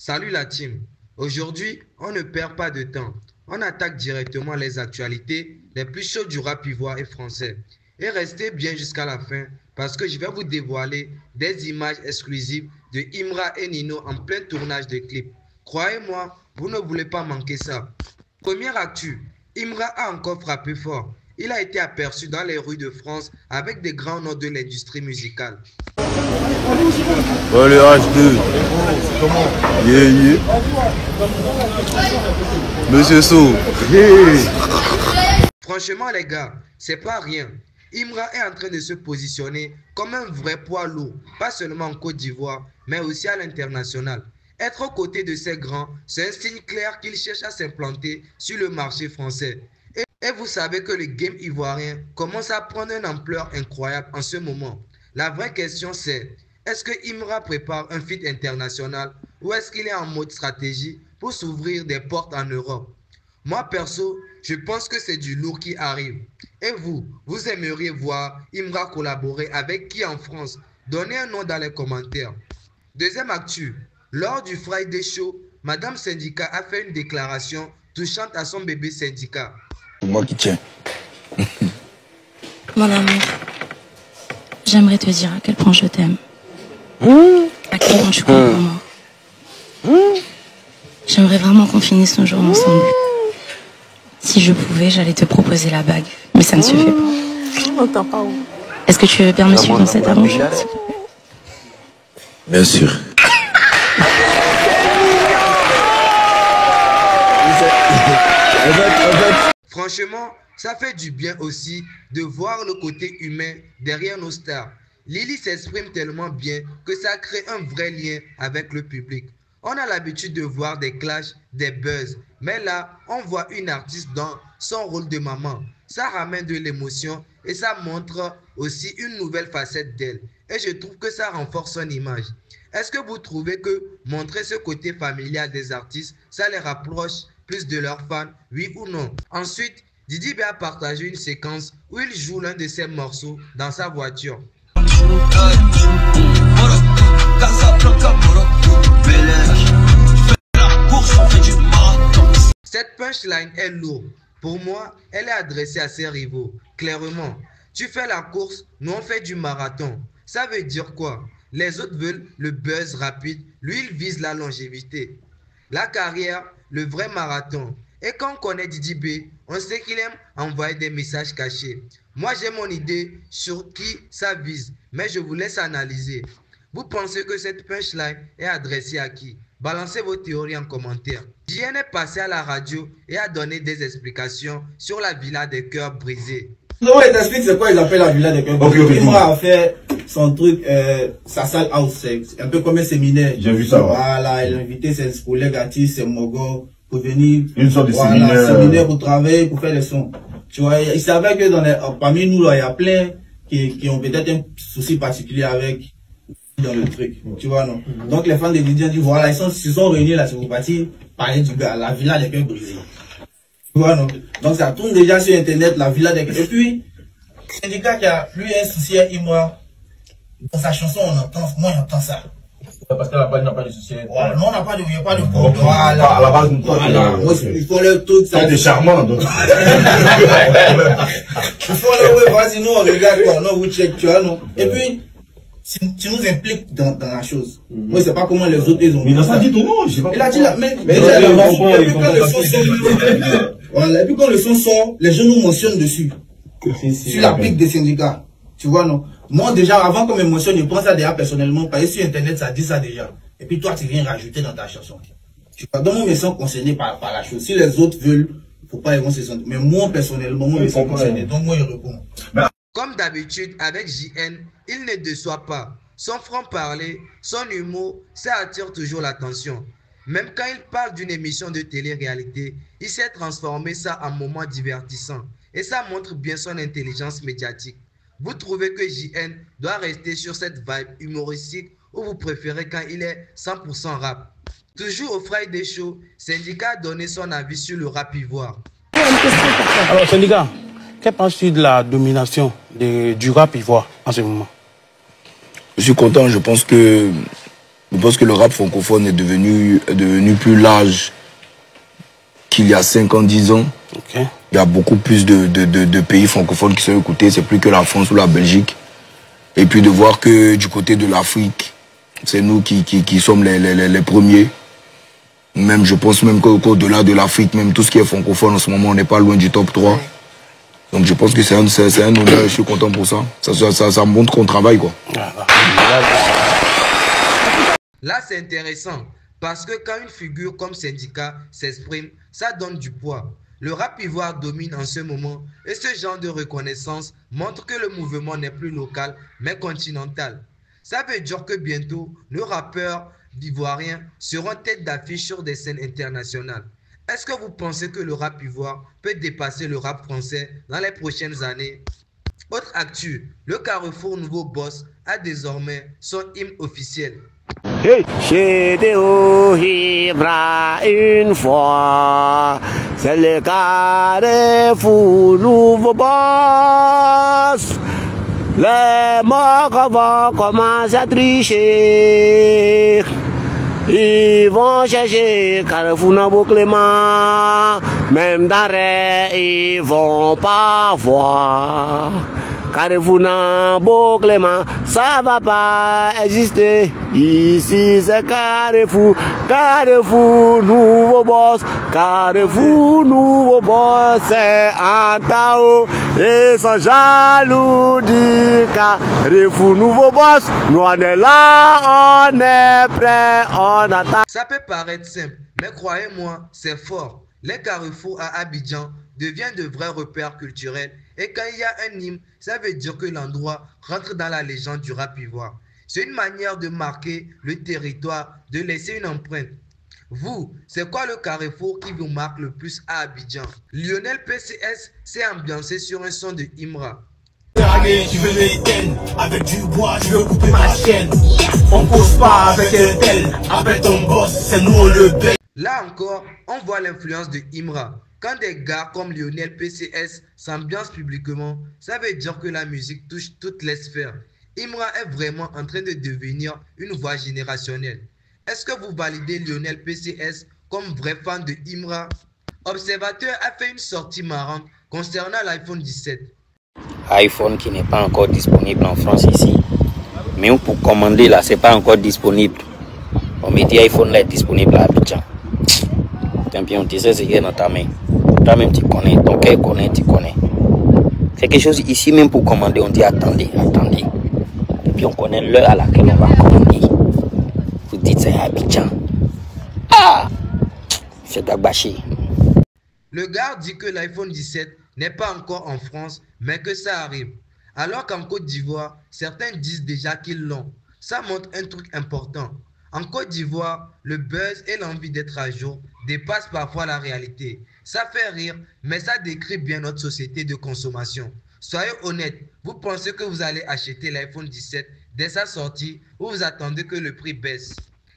Salut la team. Aujourd'hui, on ne perd pas de temps. On attaque directement les actualités les plus chaudes du rap ivoire et français. Et restez bien jusqu'à la fin parce que je vais vous dévoiler des images exclusives de Imra et Nino en plein tournage de clip. Croyez-moi, vous ne voulez pas manquer ça. Première actu, Imra a encore frappé fort. Il a été aperçu dans les rues de France avec des grands noms de l'industrie musicale. Oh le H2. Yeah, yeah. Monsieur So. Yeah. Franchement les gars, c'est pas rien. Imra est en train de se positionner comme un vrai poids lourd, pas seulement en Côte d'Ivoire, mais aussi à l'international. Être aux côtés de ces grands, c'est un signe clair qu'il cherche à s'implanter sur le marché français. Et vous savez que le game ivoirien commence à prendre une ampleur incroyable en ce moment. La vraie question c'est, est-ce que Imra prépare un feat international ou est-ce qu'il est en mode stratégie pour s'ouvrir des portes en Europe? Moi perso, je pense que c'est du lourd qui arrive. Et vous aimeriez voir Imra collaborer avec qui en France? Donnez un nom dans les commentaires. Deuxième actu, lors du Friday Show, Madame Syndicat a fait une déclaration touchante à son bébé Syndicat. Moi qui tiens. Mon amour, j'aimerais te dire à quel point je t'aime. À quel point tu comptes pour moi. J'aimerais vraiment qu'on finisse nos jours ensemble. Si je pouvais, j'allais te proposer la bague, mais ça ne se fait pas. Est-ce que tu veux bien me suivre dans cette aventure? Bien sûr. Franchement, ça fait du bien aussi de voir le côté humain derrière nos stars. Lily s'exprime tellement bien que ça crée un vrai lien avec le public. On a l'habitude de voir des clashs, des buzz, mais là, on voit une artiste dans son rôle de maman. Ça ramène de l'émotion et ça montre aussi une nouvelle facette d'elle. Et je trouve que ça renforce son image. Est-ce que vous trouvez que montrer ce côté familial des artistes, ça les rapproche plus de leurs fans, oui ou non? Ensuite, Didi B a partagé une séquence où il joue l'un de ses morceaux dans sa voiture. Cette punchline est lourde. Pour moi, elle est adressée à ses rivaux. Clairement, tu fais la course, nous on fait du marathon. Ça veut dire quoi? Les autres veulent le buzz rapide, lui il vise la longévité. La carrière, le vrai marathon. Et quand on connaît Didi B, on sait qu'il aime envoyer des messages cachés. Moi j'ai mon idée sur qui ça vise, mais je vous laisse analyser. Vous pensez que cette punchline est adressée à qui? Balancez vos théories en commentaire. JN est passé à la radio et a donné des explications sur la villa des cœurs brisés. Non, ouais, t'expliques c'est quoi ils appellent la villa des cœurs brisés. Imra a fait son truc, sa salle house, c'est un peu comme un séminaire. J'ai vu ça. Voilà, il a invité ses collègues artistes, ses mogos, pour venir. Une sorte de séminaire pour travailler, pour faire les sons. Tu vois, il savait que parmi nous, là, il y a plein qui ont peut-être un souci particulier avec dans le truc, tu vois, non. Donc les fans de Didi ont dit voilà, ils sont réunis là, c'est pour partir parler du gars, la villa des cœurs brisés. Tu vois, non. Donc ça tourne déjà sur internet, la villa des cœurs. Et puis, Syndicat qui a lui un souci à Imra, dans sa chanson on entend, moi j'entends ça. Parce que là-bas, il n'a pas de souci. Voilà, non, on n'a pas de, il n'y a pas de problème. Voilà. À la base, voilà. Il faut le truc, ça. C'est charmant, donc. Il faut le, ouais, vas-y, nous, on regarde, quoi. Non, vous check, tu vois, non. Et puis, tu nous impliques dans la chose. Moi, je sais pas comment les autres, ils ont. Mais il n'a pas dit ton nom, je sais pas. Il a dit là, mais et puis quand le son sort, les gens nous mentionnent dessus. Sur la pique des syndicats. Tu vois, non? Moi, déjà, avant qu'on me mentionne, je pense ça déjà personnellement, parce que sur Internet, ça dit ça déjà. Et puis toi, tu viens rajouter dans ta chanson. Tu vois, donc moi, je me sens concerné par la chose. Si les autres veulent, faut pas ils vont se sentir. Mais moi, personnellement, moi, je me sens concerné. Donc moi, je réponds. Comme d'habitude, avec JN, il ne déçoit pas. Son franc-parler, son humour, ça attire toujours l'attention. Même quand il parle d'une émission de télé-réalité, il sait transformer ça en moment divertissant. Et ça montre bien son intelligence médiatique. Vous trouvez que JN doit rester sur cette vibe humoristique ou vous préférez quand il est 100% rap? Toujours au Friday Show, Syndicat a donné son avis sur le rap ivoire. Alors Syndicat, que penses-tu de la domination du rap ivoire en ce moment? Je suis content, je pense que Je pense que le rap francophone est devenu plus large qu'il y a 5 ans, 10 ans. Okay. Il y a beaucoup plus de pays francophones qui sont écoutés. C'est plus que la France ou la Belgique. Et puis de voir que du côté de l'Afrique, c'est nous qui sommes les premiers. Même, je pense même qu'au-delà de l'Afrique, même tout ce qui est francophone en ce moment, on n'est pas loin du top 3. Donc je pense que c'est un honneur, je suis content pour ça. Ça montre qu'on travaille, quoi. Là, c'est intéressant parce que quand une figure comme Syndicat s'exprime, ça donne du poids. Le rap ivoire domine en ce moment et ce genre de reconnaissance montre que le mouvement n'est plus local mais continental. Ça veut dire que bientôt, nos rappeurs ivoiriens seront tête d'affiche sur des scènes internationales. Est-ce que vous pensez que le rap ivoire peut dépasser le rap français dans les prochaines années? Autre actu, le Carrefour Nouveau Boss a désormais son hymne officiel. Chez Déo Ibra une fois, c'est le Carrefour Nouveau Boss. Les morts vont commencer à tricher. Ils vont chercher Carrefour Nabo Clément. Même d'arrêt, ils vont pas voir. Carrefour Nabo Clément, ça va pas exister. Ici c'est Carrefour, Carrefour Nouveau Boss. Carrefour Nouveau Boss, c'est un Tao. Et sans jaloux dit Carrefour Nouveau Boss. Nous on est là, on est prêt, on attend. Ça peut paraître simple, mais croyez-moi, c'est fort. Les carrefours à Abidjan deviennent de vrais repères culturels et quand il y a un hymne, ça veut dire que l'endroit rentre dans la légende du rap ivoire. C'est une manière de marquer le territoire, de laisser une empreinte. Vous, c'est quoi le carrefour qui vous marque le plus à Abidjan? Lionel PCS s'est ambiancé sur un son de Imra. Tu veux l'éteindre, avec du bois, tu veux couper ma chaîne. On cause pas avec un tel, avec ton boss, c'est nous le bec. Là encore, on voit l'influence de Imra. Quand des gars comme Lionel PCS s'ambiancent publiquement, ça veut dire que la musique touche toutes les sphères. Imra est vraiment en train de devenir une voix générationnelle. Est-ce que vous validez Lionel PCS comme vrai fan de Imra? Observateur a fait une sortie marrante concernant l'iPhone 17. iPhone qui n'est pas encore disponible en France ici. Mais pour commander là, c'est pas encore disponible. On me dit iPhone là est disponible à Abidjan. Tant pis, on te sait ce qui est dans ta main. Toi-même tu connais, ton cœur connaît, tu connais. C'est quelque chose ici même pour commander, on dit attendez, attendez. Et puis on connaît l'heure à laquelle on va commander. Vous dites c'est à Abidjan. Ah! C'est d'Agbaché. Le gars dit que l'iPhone 17 n'est pas encore en France, mais que ça arrive. Alors qu'en Côte d'Ivoire, certains disent déjà qu'ils l'ont. Ça montre un truc important. En Côte d'Ivoire, le buzz et l'envie d'être à jour dépassent parfois la réalité. Ça fait rire, mais ça décrit bien notre société de consommation. Soyez honnête, vous pensez que vous allez acheter l'iPhone 17 dès sa sortie ou vous attendez que le prix baisse?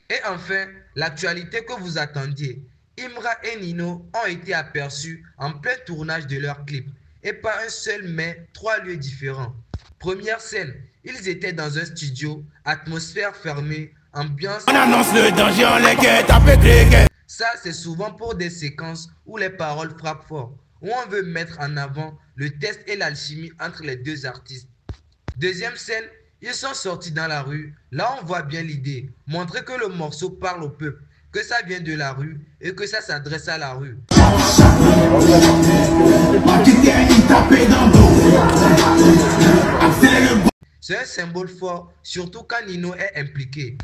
Et enfin, l'actualité que vous attendiez. Imra et Nino ont été aperçus en plein tournage de leur clip. Et pas un seul mais 3 lieux différents. Première scène, ils étaient dans un studio, atmosphère fermée, ambiance... On annonce le danger, on les guette, après cricket. Ça, c'est souvent pour des séquences où les paroles frappent fort, où on veut mettre en avant le test et l'alchimie entre les deux artistes. Deuxième scène, ils sont sortis dans la rue. Là, on voit bien l'idée, montrer que le morceau parle au peuple, que ça vient de la rue et que ça s'adresse à la rue. C'est un symbole fort, surtout quand Nino est impliqué.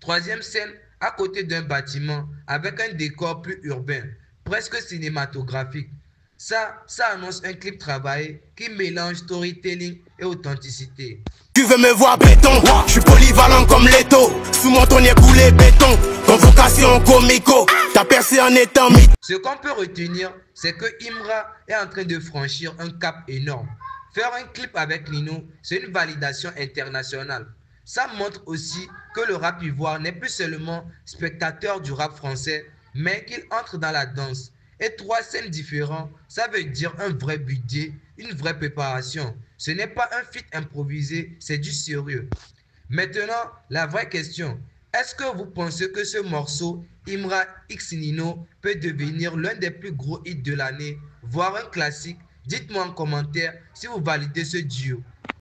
Troisième scène, à côté d'un bâtiment avec un décor plus urbain, presque cinématographique. Ça annonce un clip travaillé qui mélange storytelling et authenticité. Tu veux me voir béton, je suis polyvalent comme Leto. Sous mon tonnier coulé béton, convocation comico. T'as percé en étant mythe. Ce qu'on peut retenir, c'est que Imra est en train de franchir un cap énorme. Faire un clip avec Nino, c'est une validation internationale. Ça montre aussi que le rap ivoire n'est plus seulement spectateur du rap français, mais qu'il entre dans la danse. Et 3 scènes différentes, ça veut dire un vrai budget, une vraie préparation. Ce n'est pas un feat improvisé, c'est du sérieux. Maintenant, la vraie question, Est-ce que vous pensez que ce morceau, Imra X Nino, peut devenir l'un des plus gros hits de l'année, voire un classique? Dites-moi en commentaire si vous validez ce duo.